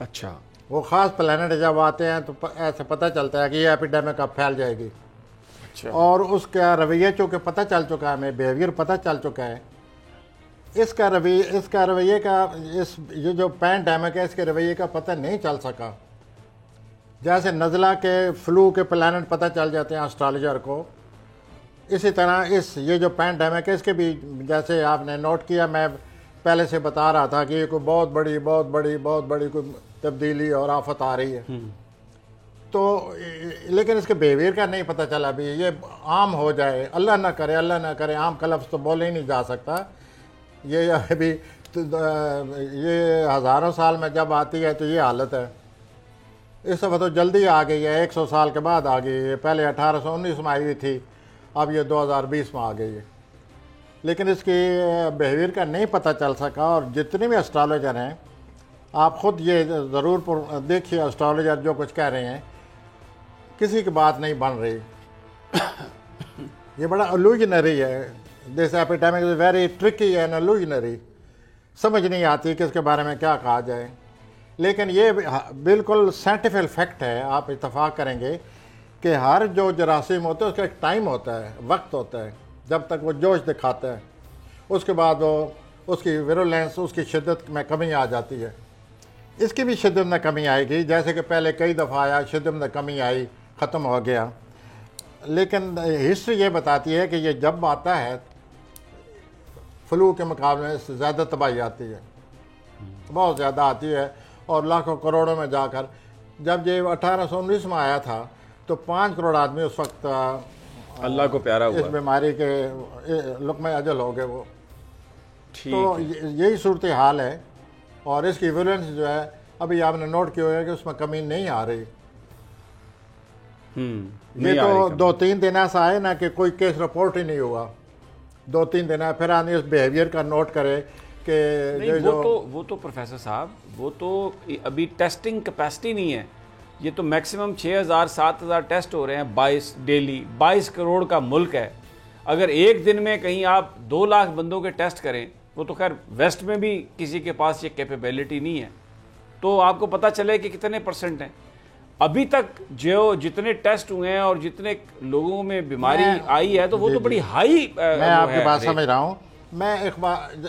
اچھا، وہ خاص پلانٹ جب آتے ہیں تو ایسے پتہ چلتا ہے کہ یہ ایپیڈیمک اب پھیل جائے گی. اچھا. اور اس کا رویہ چونکہ پتہ چل چکا ہے، ہمیں بیہیویئر پتہ چل چکا ہے، اس کا رویے کا یہ جو پینڈیمک ہے اس کے رویے کا پتہ نہیں چل سکا. جیسے نزلہ کے فلو کے پلانٹ پتہ چل جاتے ہیں اسٹرالوجر کو، اسی طرح یہ جو پینڈیمک ہے اس کے بھی جیسے آپ نے نوٹ کیا، میں پہلے سے بتا رہا تھا کہ یہ کوئی بہت بڑی کوئی تبدیلی اور آفت آ رہی ہے. تو لیکن اس کے بیہیویئر کا نہیں پتہ چلا. ابھی یہ عام ہو جائے، اللہ نہ کرے، عام کا لفظ تو بولے ہی نہیں جا سکتا. یہ ابھی یہ ہزاروں سال میں جب آتی ہے تو یہ حالت ہے. اس دفعہ تو جلدی آ گئی ہے، 100 سال کے بعد آ گئی ہے. پہلے 1819 میں آئی ہوئی تھی، اب یہ 2020 میں آ گئی ہے. لیکن اس کی بیہیویئر کا نہیں پتہ چل سکا. اور جتنے بھی اسٹرالوجر ہیں، آپ خود یہ ضرور دیکھیے، اسٹرالوجر جو کچھ کہہ رہے ہیں کسی کی بات نہیں بن رہی. یہ بڑا الوجنری ہے. This epidemic is very tricky and illusionary. سمجھ نہیں آتی کہ اس کے بارے میں کیا کہا جائے. لیکن یہ بالکل سائنٹیفک فیکٹ ہے، آپ اتفاق کریں گے کہ ہر جو جراثیم ہوتا ہے اس کا ایک ٹائم ہوتا ہے، وقت ہوتا ہے جب تک وہ جوش دکھاتا ہے. اس کے بعد اس کی ویرولینس، اس کی شدت میں کمی آ جاتی ہے. اس کی بھی شدت میں کمی آئے گی، جیسے کہ پہلے کئی دفعہ آیا، شدت میں کمی آئی، ختم ہو گیا. لیکن ہسٹری یہ بتاتی ہے کہ یہ جب آتا ہے فلو کے مقابلے میں زیادہ تباہی آتی ہے، بہت زیادہ آتی ہے. اور لاکھوں کروڑوں میں جا کر، جب یہ 1819 میں آیا تھا تو 5 کروڑ آدمی اس وقت اللہ کو پیارا ہوا، اس بیماری کے لقمہ اجل ہو گئے وہ. تو یہی صورتحال ہے. اور اس کی ویرولنس جو ہے ابھی آپ نے نوٹ کیا ہوگا کہ اس میں کمی نہیں آ رہی. یہ تو 2-3 دن ایسا آئے نا کہ کوئی کیس رپورٹ ہی نہیں ہوا. 2-3 دن ہے، پھر آدمی اس بیہیویئر کا نوٹ کرے کہ وہ تو پروفیسر صاحب، وہ تو ابھی ٹیسٹنگ کیپیسٹی نہیں ہے. یہ تو میکسیمم 6,000-7,000 ٹیسٹ ہو رہے ہیں 22 ڈیلی. 22 کروڑ کا ملک ہے. اگر ایک دن میں کہیں آپ 2 لاکھ بندوں کے ٹیسٹ کریں، وہ تو خیر ویسٹ میں بھی کسی کے پاس یہ کیپیبلٹی نہیں ہے. تو آپ کو پتہ چلے کہ کتنے پرسنٹ ہیں. ابھی تک جو جتنے ٹیسٹ ہوئے ہیں اور جتنے لوگوں میں بیماری آئی ہے تو وہ تو بڑی ہائی. میں آپ کی بات سمجھ رہا ہوں. میں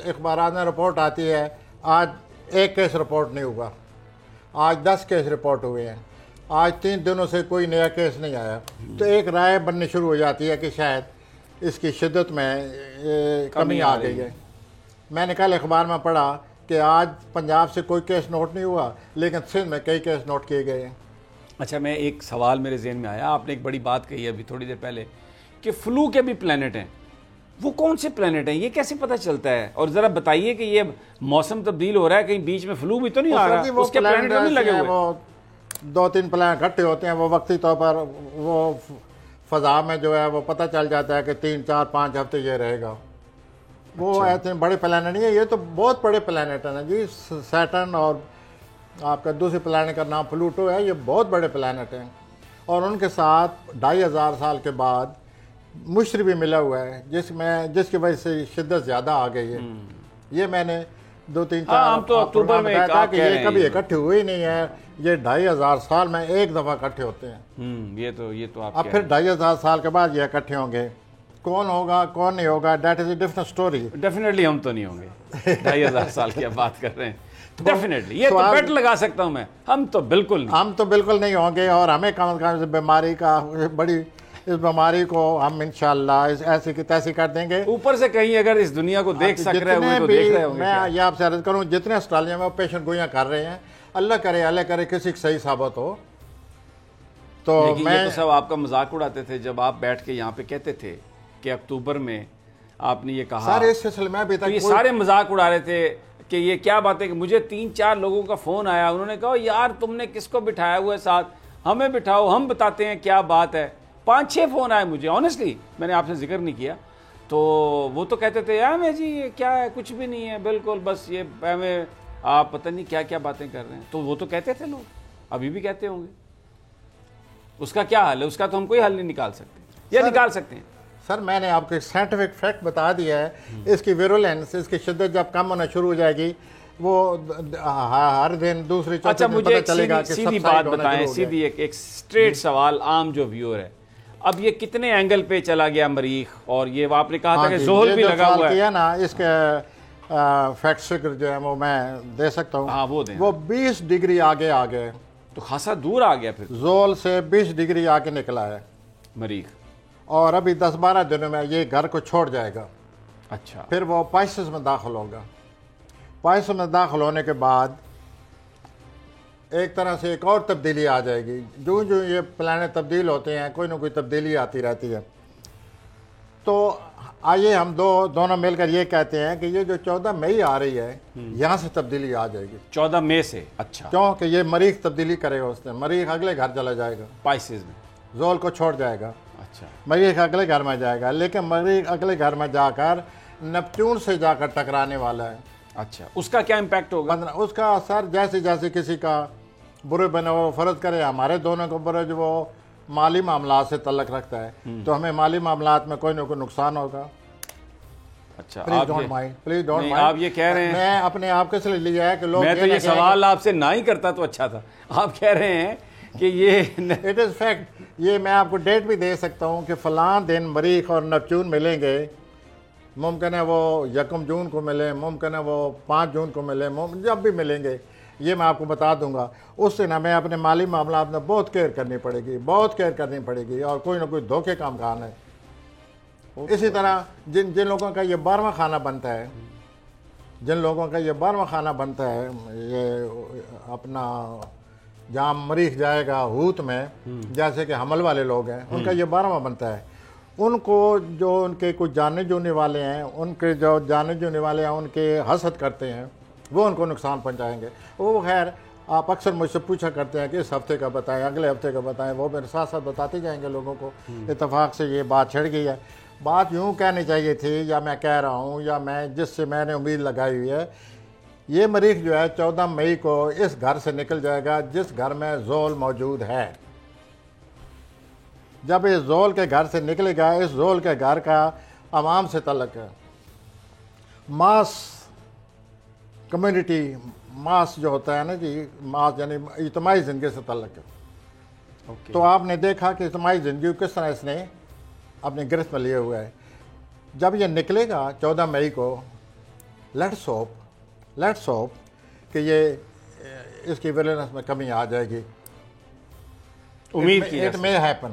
اخبارات میں رپورٹ آتی ہے، آج 1 کیس رپورٹ نہیں ہوا، آج 10 کیس رپورٹ ہوئے ہیں، آج 3 دنوں سے کوئی نیا کیس نہیں آیا. تو ایک رائے بننی شروع ہو جاتی ہے کہ شاید اس کی شدت میں کمی آ گئی ہے. میں نے کل اخبار میں پڑھا کہ آج پنجاب سے کوئی کیس نوٹ نہیں ہوا، لیکن سندھ میں کئی کیس نوٹ کیے گئے ہیں. اچھا، میں ایک سوال میرے ذہن میں آیا. آپ نے ایک بڑی بات کہی ابھی تھوڑی دیر پہلے کہ فلو کے بھی پلانٹ ہیں. وہ کون سے پلانٹ ہیں؟ یہ کیسے پتہ چلتا ہے؟ اور ذرا بتائیے کہ یہ موسم تبدیل ہو رہا ہے، کہیں بیچ میں فلو بھی تو نہیں آ رہا؟ اس کے پلانٹ نہیں لگے ہوئے؟ وہ 2-3 پلانٹ اکٹھے ہوتے ہیں، وہ وقتی طور پر وہ فضا میں جو ہے وہ پتہ چل جاتا ہے کہ 3-4-5 ہفتے یہ رہے گا. وہ ایسے بڑے پلانٹ نہیں ہے. یہ تو بہت بڑے پلانٹ ہیں نا جی. سیٹرن اور آپ کا دوسرے پلانٹ کا نام پلوٹو ہے. یہ بہت بڑے پلانٹ ہیں. اور ان کے ساتھ 2500 سال کے بعد مشتری بھی ملا ہوا ہے، جس کی وجہ سے شدت زیادہ آ گئی ہے. یہ میں نے 2-3-4 تو اکتوبر میں کہا کہ یہ کبھی اکٹھے ہوئے ہی نہیں ہے. یہ 2500 سال میں ایک دفعہ اکٹھے ہوتے ہیں. یہ تو آپ اب پھر 2500 سال کے بعد یہ اکٹھے ہوں گے. کون ہوگا کون نہیں ہوگا، that is a different story. Definitely ہم تو نہیں ہوں گے. 2500 سال کی بات کر رہے ہیں. ڈیفینیٹلی یہ تو بیٹ لگا سکتا ہوں میں. ہم تو بالکل نہیں ہوں گے. اور ہمیں کم از کم اس بیماری کا اس بیماری کو ہم انشاءاللہ ایسی کی تیسی کر دیں گے. اوپر سے کہیں اگر اس دنیا کو دیکھ سک رہے ہوئے تو دیکھ رہے ہوں گے. میں یہ آپ سے عرض کروں، جتنے آسٹریلیا میں پیشن گوئیاں کر رہے ہیں، اللہ کرے کسی کی صحیح ثابت ہو. تو یہ تو سب آپ کا مذاق اڑاتے تھے جب آپ بیٹھ کے یہاں پہ کہتے تھے کہ اکتوبر میں آپ نے یہ کہا. سارے اس سلسلے میں ابھی تک یہ سارے مذاق اڑا رہے تھے کہ یہ کیا بات ہے. کہ مجھے 3-4 لوگوں کا فون آیا، انہوں نے کہا یار تم نے کس کو بٹھایا ہوا ہے ساتھ، ہمیں بٹھاؤ، ہم بتاتے ہیں کیا بات ہے. 5-6 فون آئے مجھے. آنیسٹلی میں نے آپ سے ذکر نہیں کیا. تو وہ تو کہتے تھے یار میں جی یہ کیا ہے، کچھ بھی نہیں ہے، بالکل بس یہ ہمیں آپ پتہ نہیں کیا کیا باتیں کر رہے ہیں. تو وہ تو کہتے تھے لوگ، ابھی بھی کہتے ہوں گے. اس کا کیا حل ہے؟ اس کا تو ہم کوئی حل نہیں نکال سکتے، یا نکال سکتے ہیں؟ سر میں نے آپ کو ایک سائنٹیفک فیکٹ بتا دیا ہے. اس کی ویرولینس، اس کی شدت جب کم ہونا شروع ہو جائے گی، وہ ہر دن دوسری چوتھے اچھا دن مجھے پتہ ایک چلے گا کہ سیدھی سب بات سائڈ ہونا بتائیں، شروع ہو گیا۔ سیدھی ایک اسٹریٹ سوال عام جو ویور ہے، اب یہ کتنے اینگل پہ چلا گیا مریخ؟ اور یہ آپ نے کہا تھا کہ زحل بھی لگا ہوا ہے، کیا نا اس کے فیکٹ فگر جو ہے وہ میں دے سکتا ہوں۔ ہاں وہ دیں، وہ 20 ڈگری آگے آگے تو خاصا دور آ گیا پھر زحل سے 20 ڈگری آگے نکلا ہے، مریخ۔ اور ابھی 10-12 دنوں میں یہ گھر کو چھوڑ جائے گا، اچھا پھر وہ پائسس میں داخل ہوگا۔ پائسس میں داخل ہونے کے بعد ایک طرح سے ایک اور تبدیلی آ جائے گی۔ جو جو یہ پلانٹ تبدیل ہوتے ہیں کوئی نہ کوئی تبدیلی آتی رہتی ہے۔ تو آئیے ہم دونوں مل کر یہ کہتے ہیں کہ یہ جو 14 مئی آ رہی ہے یہاں سے تبدیلی آ جائے گی 14 مئی سے۔ اچھا، کیونکہ یہ مریخ تبدیلی کرے گا، اس نے مریخ اگلے گھر چلا جائے گا، پائسز میں۔ زحل کو چھوڑ جائے گا، اچھا مریخ اگلے گھر میں جائے گا، لیکن مریخ اگلے گھر میں جا کر نیپچون سے جا کر ٹکرانے والا ہے۔ اچھا، اس کا کیا امپیکٹ ہوگا؟ اس کا اثر جیسے جیسے کسی کا برے بنے وہ فرض کرے ہمارے دونوں کو برے جو وہ مالی معاملات سے تعلق رکھتا ہے تو ہمیں مالی معاملات میں کوئی نہ کوئی نقصان ہوگا۔ اچھا، please don't mind, please don't نہیں، مائنڈ۔ آپ یہ کہہ رہے ہیں، میں اپنے آپ کے لیے لیا ہے کہ لوگ میں تو یہ سوال آپ سے نہ ہی کرتا تو اچھا تھا۔ آپ کہہ رہے ہیں کہ یہ اٹ از فیکٹ، یہ میں آپ کو ڈیٹ بھی دے سکتا ہوں کہ فلاں دن مریخ اور نیپچون ملیں گے، ممکن ہے وہ 1 جون کو ملیں، ممکن ہے وہ 5 جون کو ملیں، جب بھی ملیں گے یہ میں آپ کو بتا دوں گا۔ اس سے ہمیں اپنے مالی معاملات میں بہت کیئر کرنی پڑے گی، بہت کیئر کرنی پڑے گی، اور کوئی نہ کوئی دھوکے کا امکان ہے۔ اسی طرح جن لوگوں کا یہ 12واں خانہ بنتا ہے، جن لوگوں کا یہ 12واں خانہ بنتا ہے، یہ اپنا جہاں مریخ جائے گا ہوت میں، جیسے کہ حمل والے لوگ ہیں، ان کا یہ 12واں بنتا ہے۔ ان کو جو ان کے کچھ جاننے جونے والے ہیں، ان کے جو جاننے جونے والے ہیں ان کے حسد کرتے ہیں، وہ ان کو نقصان پہنچائیں گے۔ وہ خیر آپ اکثر مجھ سے پوچھا کرتے ہیں کہ اس ہفتے کا بتائیں، اگلے ہفتے کا بتائیں، وہ میرے ساتھ ساتھ بتاتے جائیں گے لوگوں کو۔ اتفاق سے یہ بات چھڑ گئی ہے۔ بات یوں کہنی چاہیے تھی، یا میں کہہ رہا ہوں، یا میں جس سے میں نے امید لگائی ہوئی ہے، یہ مریخ جو ہے 14 مئی کو اس گھر سے نکل جائے گا جس گھر میں زحل موجود ہے۔ جب اس زحل کے گھر سے نکلے گا، اس زحل کے گھر کا عوام سے تعلق ہے، ماس کمیونٹی، ماس جو ہوتا ہے نا جی، ماس یعنی اجتماعی زندگی سے تعلق ہے۔ تو آپ نے دیکھا کہ اجتماعی زندگی کس طرح اس نے اپنی گرفت میں لیے ہوئے ہے۔ جب یہ نکلے گا 14 مئی کو، لیٹس ہوپ کہ یہ اس کی ویلنس میں کمی آ جائے گی۔ امید کی اٹ میں ہیپن،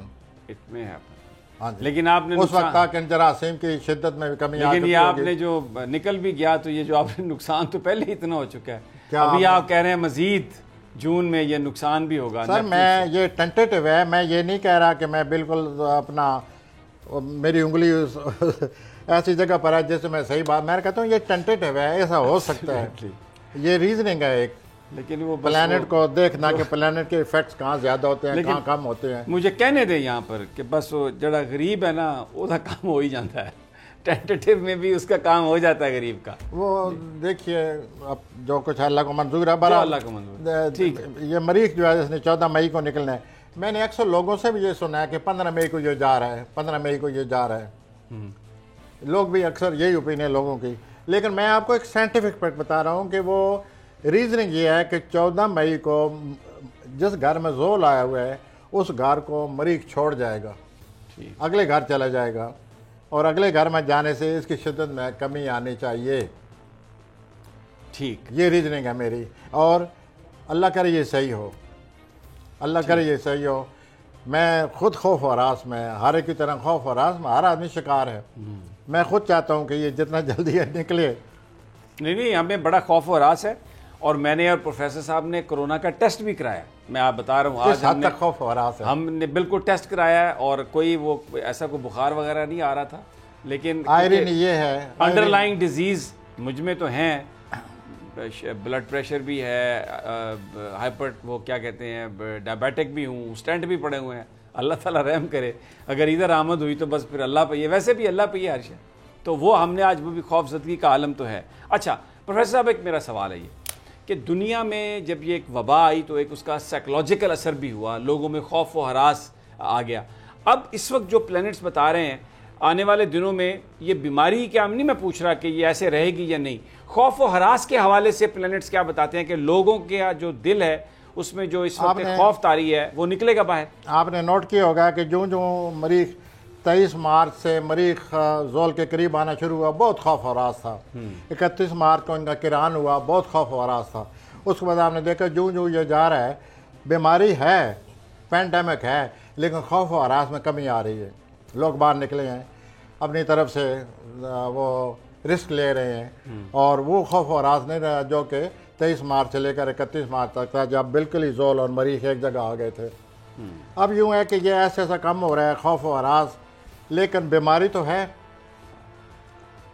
ہاں جی، لیکن آپ نے اس وقت تک ان جراثیم کی شدت میں کمی آ لیکن چکی یہ آپ ہوگی۔ نے جو نکل بھی گیا تو یہ جو آپ نے نقصان تو پہلے ہی اتنا ہو چکا ہے، کیا ابھی آپ کہہ رہے ہیں مزید جون میں یہ نقصان بھی ہوگا۔ سر میں یہ ٹینٹیٹیو ہے، میں یہ نہیں کہہ رہا کہ میں بالکل اپنا میری انگلی ایسی جگہ پر ہے جس میں صحیح بات، میں کہتا ہوں یہ ٹینٹیٹیو ہے، ایسا ہو سکتا ہے، یہ ریزننگ ہے ایک لیکن وہ پلانٹ کو دیکھنا کہ پلانٹ کے ایفیکٹس کہاں زیادہ ہوتے ہیں کہاں کم ہوتے ہیں۔ مجھے کہنے دیں یہاں پر کہ بس وہ جڑا غریب ہے نا وہ کام ہو ہی جاتا ہے، ٹینٹیٹیو میں بھی اس کا کام ہو جاتا ہے غریب کا۔ وہ دیکھیے اب جو کچھ اللہ کو منظور ہے، جو اللہ کو منظور ہے، ٹھیک ہے۔ یہ مریخ جو ہے اس نے 14 مئی کو نکلنا ہے۔ میں نے اکثر لوگوں سے بھی یہ سنا ہے کہ 15 مئی کو یہ جا رہا ہے، 15 مئی کو یہ جا رہا ہے، لوگ بھی اکثر یہی اوپینین لوگوں کی۔ لیکن میں آپ کو ایک سائنٹیفک فیکٹ بتا رہا ہوں کہ وہ ریزننگ یہ ہے کہ 14 مئی کو جس گھر میں زحل آیا ہوا ہے اس گھر کو مریخ چھوڑ جائے گا، اگلے گھر چلا جائے گا، اور اگلے گھر میں جانے سے اس کی شدت میں کمی آنی چاہیے۔ ٹھیک، یہ ریزننگ ہے میری، اور اللہ کرے یہ صحیح ہو، اللہ کرے یہ صحیح ہو۔ میں خود خوف و ہراس میں، ہر ایک کی طرح خوف و ہراس میں ہر آدمی شکار ہے۔ میں خود چاہتا ہوں کہ یہ جتنا جلدی نکلے۔ نہیں ہمیں بڑا خوف و ہراس ہے، اور میں نے اور پروفیسر صاحب نے کورونا کا ٹیسٹ بھی کرایا، میں آپ بتا رہا ہوں اس حد تک خوف و ہراس ہے۔ ہم نے بالکل ٹیسٹ کرایا ہے، اور کوئی وہ ایسا کوئی بخار وغیرہ نہیں آ رہا تھا، لیکن آئرن یہ ہے، انڈر لائنگ ڈیزیز مجھ میں تو ہیں، بلڈ پریشر بھی ہے، ہائپر وہ کیا کہتے ہیں ڈائبیٹک بھی ہوں، اسٹینٹ بھی پڑے ہوئے ہیں۔ اللہ تعالیٰ رحم کرے، اگر ادھر آمد ہوئی تو بس پھر اللہ پہ یہ، ویسے بھی اللہ پہ یہ عرش ہے، تو وہ ہم نے آج وہ بھی خوف زدگی کا عالم تو ہے۔ اچھا پروفیسر صاحب، ایک میرا سوال ہے یہ کہ دنیا میں جب یہ ایک وبا آئی تو ایک اس کا سائیکولوجیکل اثر بھی ہوا، لوگوں میں خوف و ہراس آ گیا۔ اب اس وقت جو پلینٹس بتا رہے ہیں آنے والے دنوں میں یہ بیماری کیا نہیں میں پوچھ رہا کہ یہ ایسے رہے گی یا نہیں, خوف و ہراس کے حوالے سے پلینٹس کیا بتاتے ہیں کہ لوگوں کا جو دل ہے اس میں جو اس وقت خوف طاری ہے وہ نکلے گا باہر؟ آپ نے نوٹ کیا ہوگا کہ جو مریخ 23 مارچ سے مریخ زول کے قریب آنا شروع ہوا, بہت خوف و ہراس تھا. 31 مارچ کو ان کا کران ہوا, بہت خوف و ہراس تھا. اس کے بعد آپ نے دیکھا جو یہ جا رہا ہے, بیماری ہے, پینڈیمک ہے, لیکن خوف و ہراس میں کمی آ رہی ہے. لوگ باہر نکلے ہیں, اپنی طرف سے وہ رسک لے رہے ہیں, اور وہ خوف و ہراس نہیں رہا جو کہ 23 مارچ سے لے کر 31 مارچ تک تھا, جب بالکل ہی زول اور مریخ ایک جگہ آ گئے تھے. اب یوں ہے کہ یہ ایسا کم ہو رہا ہے خوف و ہراس, لیکن بیماری تو ہے.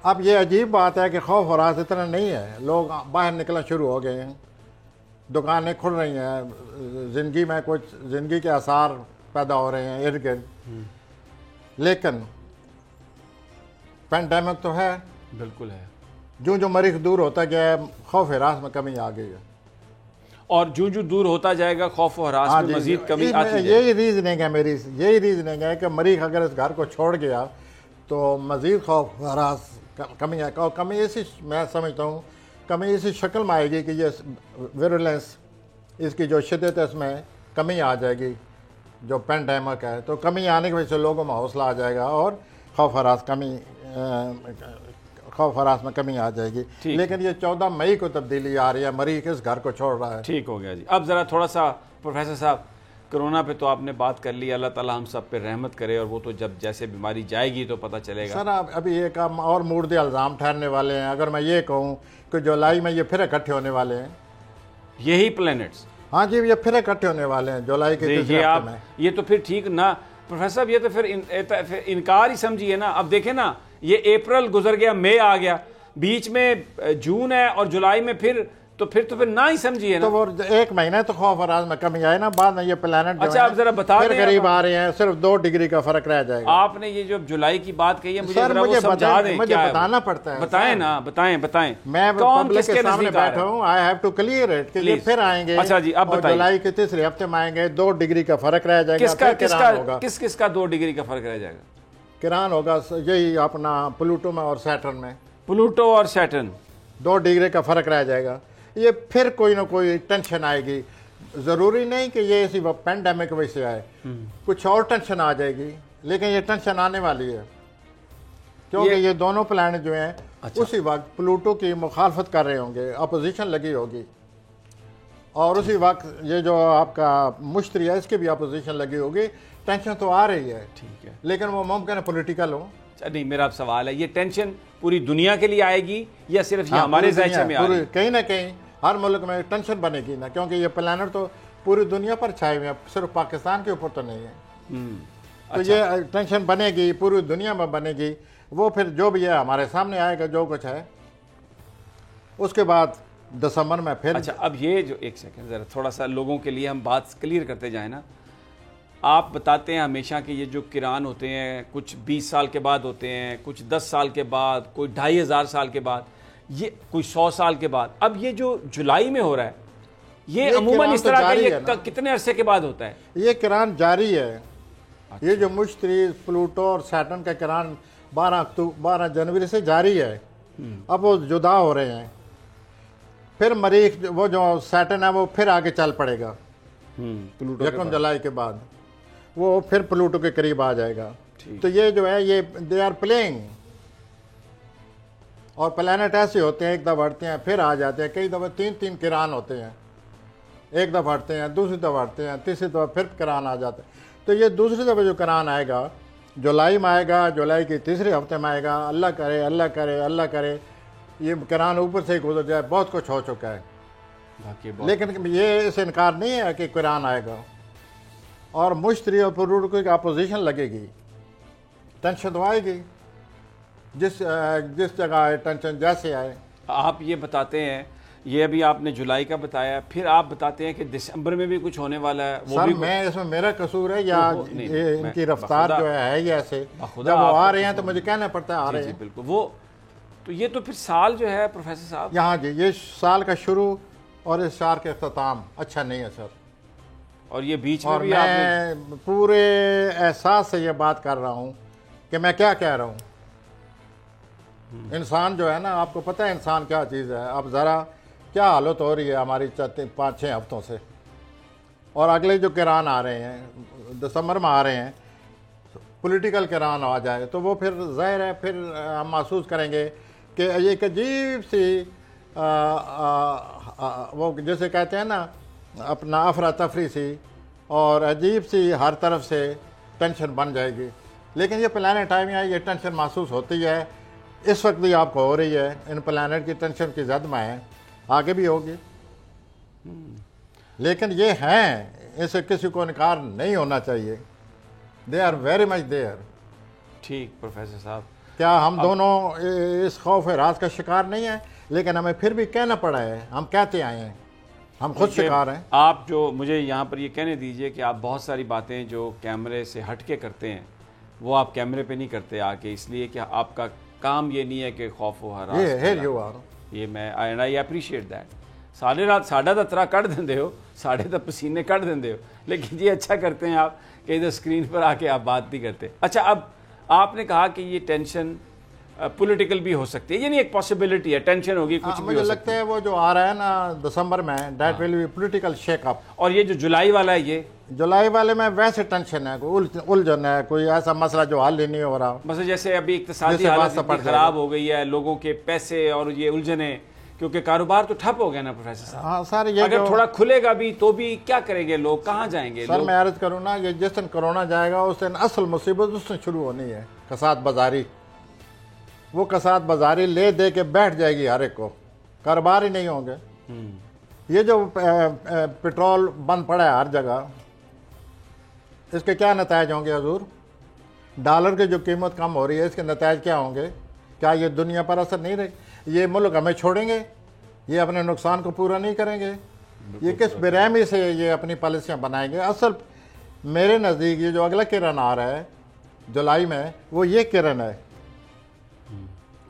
اب یہ عجیب بات ہے کہ خوف و ہراس اتنا نہیں ہے, لوگ باہر نکلنا شروع ہو گئے ہیں, دکانیں کھل رہی ہیں, زندگی میں کچھ زندگی کے آثار پیدا ہو رہے ہیں ارد گرد, لیکن پینڈیمک تو ہے. بالکل ہے. جو مریخ دور ہوتا گیا, خوف ہراس میں کمی آ گئی ہے, اور جو دور ہوتا جائے گا خوف و ہراس میں مزید کمی آتی جائے گی. یہی ریزننگ ہے میری, یہی ریزننگ ہے کہ مریخ اگر اس گھر کو چھوڑ گیا تو مزید خوف و ہراس کمی آئے گا. اور کمی ایسی میں سمجھتا ہوں کمی اسی شکل میں آئے گی کہ یہ ویرولنس, اس کی جو شدت ہے اس میں کمی آ جائے گی. جو پینڈیمک ہے تو کمی آنے کی وجہ سے لوگوں میں حوصلہ آ جائے گا اور خوف ہراس میں کمی آ جائے گی. لیکن یہ 14 مئی کو تبدیلی آ رہی ہے, مریخ اس گھر کو چھوڑ رہا ہے. ٹھیک ہو گیا جی. اب ذرا تھوڑا سا پروفیسر صاحب, کرونا پہ تو آپ نے بات کر لی, اللہ تعالیٰ ہم سب پہ رحمت کرے, اور وہ تو جب جیسے بیماری جائے گی تو پتہ چلے گا. سر ابھی ایک اور مورد الزام ٹھہرنے والے ہیں. اگر میں یہ کہوں کہ جولائی میں یہ پھر اکٹھے ہونے والے ہیں, یہی پلینٹس, ہاں جی, یہ پھر اکٹھے ہونے والے ہیں جولائی کے تیسرے ہفتے میں. یہ تو پھر ٹھیک نہ پروفیسر صاحب, یہ تو پھر انکار ہی سمجھیے نا. اب دیکھیں نا, یہ اپریل گزر گیا, مئی آ گیا, بیچ میں جون ہے, اور جولائی میں پھر نہ ہی سمجھیے نا. تو وہ ایک مہینہ تو خوف ہراس میں کمی آئے نا, بعد میں یہ پلانٹ اچھا اب ذرا بتا دیں, قریب آ رہے ہیں, صرف 2 ڈگری کا فرق رہ جائے گا. آپ نے یہ جو جولائی کی بات کہی ہے مجھے سمجھا دیں, مجھے بتانا پڑتا ہے. بتائیں نا, بتائیں. میں پبلک کے سامنے بیٹھا ہوں, I have to clear it کہ یہ پھر آئیں گے. اچھا جی, اب بتائیں. جولائی کے تیسرے ہفتے میں آئیں گے, 2 ڈگری کا فرق رہ جائے گا. کس کا 2 ڈگری کا فرق رہ جائے گا؟ کران ہوگا یہی اپنا پلوٹو میں اور سیٹرن میں. پلوٹو اور سیٹرن 2 ڈگری کا فرق رہ جائے گا. یہ پھر کوئی نہ کوئی ٹینشن آئے گی. ضروری نہیں کہ یہ اسی پینڈیمک کی وجہ سے آئے, کچھ اور ٹینشن آ جائے گی, لیکن یہ ٹینشن آنے والی ہے کیونکہ یہ دونوں پلانٹ جو ہیں اسی وقت پلوٹو کی مخالفت کر رہے ہوں گے, اپوزیشن لگی ہوگی, اور اسی وقت یہ جو آپ کا مشتری ہے اس کی بھی اپوزیشن لگی ہوگی. ٹینشن تو آ رہی ہے, ٹھیک ہے, لیکن وہ ممکن ہے پولیٹیکل ہو. نہیں, میرا اب سوال ہے, یہ ٹینشن پوری دنیا کے لیے آئے گی یا صرف یہ ہمارے ذائچے میں آ رہی ہے؟ کہیں نہ کہیں ہر ملک میں ٹینشن بنے گی نا, کیونکہ یہ پلانٹ تو پوری دنیا پر چھائے ہوئے ہیں, صرف پاکستان کے اوپر تو نہیں ہے. تو یہ ٹینشن بنے گی, پوری دنیا میں بنے گی. وہ پھر جو بھی ہے ہمارے سامنے آئے گا, جو کچھ ہے. اس کے بعد دسمبر میں پھر. اچھا, اب یہ جو ایک سیکنڈ ذرا تھوڑا سا لوگوں کے لیے ہم بات کلیئر کرتے جائیں نا. آپ بتاتے ہیں ہمیشہ کہ یہ جو کران ہوتے ہیں کچھ 20 سال کے بعد ہوتے ہیں, کچھ 10 سال کے بعد, کوئی 2500 سال کے بعد, یہ کوئی 100 سال کے بعد. اب یہ جو جولائی میں ہو رہا ہے یہ عموماً اس طرح کا یہ کتنے عرصے کے بعد ہوتا ہے؟ یہ کران جاری ہے. یہ جو مشتری پلوٹو اور سیٹرن کا کران 12 جنوری سے جاری ہے. اب وہ جدا ہو رہے ہیں. پھر مریخ وہ جو سیٹرن ہے وہ پھر آگے چل پڑے گا 1 جولائی کے بعد, وہ پھر پلوٹو کے قریب آ جائے گا. تو یہ جو ہے یہ دے آر پلینگ. اور پلانٹ ایسے ہوتے ہیں, ایک دفعہ ہٹتے ہیں پھر آ جاتے ہیں. کئی دفعہ 3 کران ہوتے ہیں, ایک دفعہ ہٹتے ہیں, دوسری دفعہ ہٹتے ہیں, تیسری دفعہ پھر کران آ جاتے ہیں. تو یہ دوسری دفعہ جو کران آئے گا جولائی میں آئے گا, جولائی کے تیسرے ہفتے میں آئے گا. اللہ کرے اللہ کرے اللہ کرے یہ کران اوپر سے ہی گزر جائے. بہت کچھ ہو چکا ہے, لیکن یہ اس انکار نہیں ہے کہ کران آئے گا. اور مشتری اور پلوٹو کی اپوزیشن لگے گی, ٹینشن تو آئے گی. جس جگہ آئے ٹینشن جیسے آئے. آپ یہ بتاتے ہیں, یہ ابھی آپ نے جولائی کا بتایا, پھر آپ بتاتے ہیں کہ دسمبر میں بھی کچھ ہونے والا ہے. سر میں اس میں میرا قصور ہے یا ان کی رفتار جو ہے یہ ایسے جب وہ آ رہے ہیں تو مجھے کہنا پڑتا ہے آ رہے ہیں. بالکل. وہ تو یہ تو پھر سال جو ہے پروفیسر صاحب, یہاں جی یہ سال کا شروع اور اس سال کے اختتام اچھا نہیں ہے سر. اور یہ بیچ میں اور بھی میں پورے احساس سے یہ بات کر رہا ہوں کہ میں کیا کہہ رہا ہوں. انسان جو ہے نا، آپ کو پتہ ہے انسان کیا چیز ہے. اب ذرا کیا حالت ہو رہی ہے ہماری 5-6 ہفتوں سے، اور اگلے جو کران آ رہے ہیں دسمبر میں آ رہے ہیں، پولیٹیکل کران آ جائے تو وہ پھر ظاہر ہے پھر ہم محسوس کریں گے کہ یہ ایک عجیب سی وہ جیسے کہتے ہیں نا اپنا افراتفری سی اور عجیب سی ہر طرف سے ٹینشن بن جائے گی. لیکن یہ پلانٹ ٹائم ہے، یہ ٹینشن محسوس ہوتی ہے، اس وقت بھی آپ کو ہو رہی ہے. ان پلانٹ کی ٹینشن کی زد میں ہے، آگے بھی ہوگی. لیکن یہ ہیں، اسے کسی کو انکار نہیں ہونا چاہیے. They are very much there. ٹھیک پروفیسر صاحب، کیا ہم دونوں اس خوف راز کا شکار نہیں ہیں؟ لیکن ہمیں پھر بھی کہنا پڑا ہے، ہم کہتے آئے ہیں، ہم خود شکار ہیں. آپ جو مجھے یہاں پر یہ کہنے دیجئے کہ آپ بہت ساری باتیں جو کیمرے سے ہٹ کے کرتے ہیں وہ آپ کیمرے پہ نہیں کرتے آ کے، اس لیے کہ آپ کا کام یہ نہیں ہے کہ خوف و ہراس. یہ میں آئی اپریشیٹ دیٹ. ساڈا تو ترا کٹ دیندے ہو، ساڑھے تو پسینے کٹ دیندے ہو، لیکن یہ اچھا کرتے ہیں آپ کہ ادھر اسکرین پر آ کے آپ بات نہیں کرتے. اچھا، اب آپ نے کہا کہ یہ ٹینشن پولیٹیکل بھی ہو سکتی ہے، یعنی ایک پاسبلٹی ہے، ٹینشن ہوگی، کچھ بھی ہو مجھے لگتا ہے وہ جو آ رہا ہے نا دسمبر میں، that will be political shake up. اور یہ جو جولائی والا ہے، یہ جولائی والے میں ویسے ٹینشن ہے، کوئی الجھن ہے، کوئی ایسا مسئلہ جو حل ہی نہیں ہو رہا. مثلا جیسے ابھی اقتصادی حالت اتنی خراب ہو گئی ہے، لوگوں کے پیسے اور یہ الجھنیں، کیونکہ کاروبار تو ٹھپ ہو گیا نا پروفیسر صاحب. ہاں سر، یہ اگر تھوڑا کھلے گا بھی تو بھی کیا کریں گے لوگ، کہاں جائیں گے؟ سر میں عرض کروں نا، یہ جس دن کرونا جائے گا اس دن اصل مصیبت اس دن شروع ہونی ہے، کساد بازاری. وہ کساد بازاری لے دے کے بیٹھ جائے گی ہر ایک کو، کاروبار ہی نہیں ہوں گے. یہ جو پیٹرول بند پڑا ہے ہر جگہ، اس کے کیا نتائج ہوں گے حضور؟ ڈالر کی جو قیمت کم ہو رہی ہے، اس کے نتائج کیا ہوں گے؟ کیا یہ دنیا پر اثر نہیں رہے؟ یہ ملک ہمیں چھوڑیں گے؟ یہ اپنے نقصان کو پورا نہیں کریں گے؟ یہ کس بےرحمی سے یہ اپنی پالیسیاں بنائیں گے؟ اصل میرے نزدیک یہ جو اگلا کرن آ رہا ہے جولائی میں، وہ یہ کرن ہے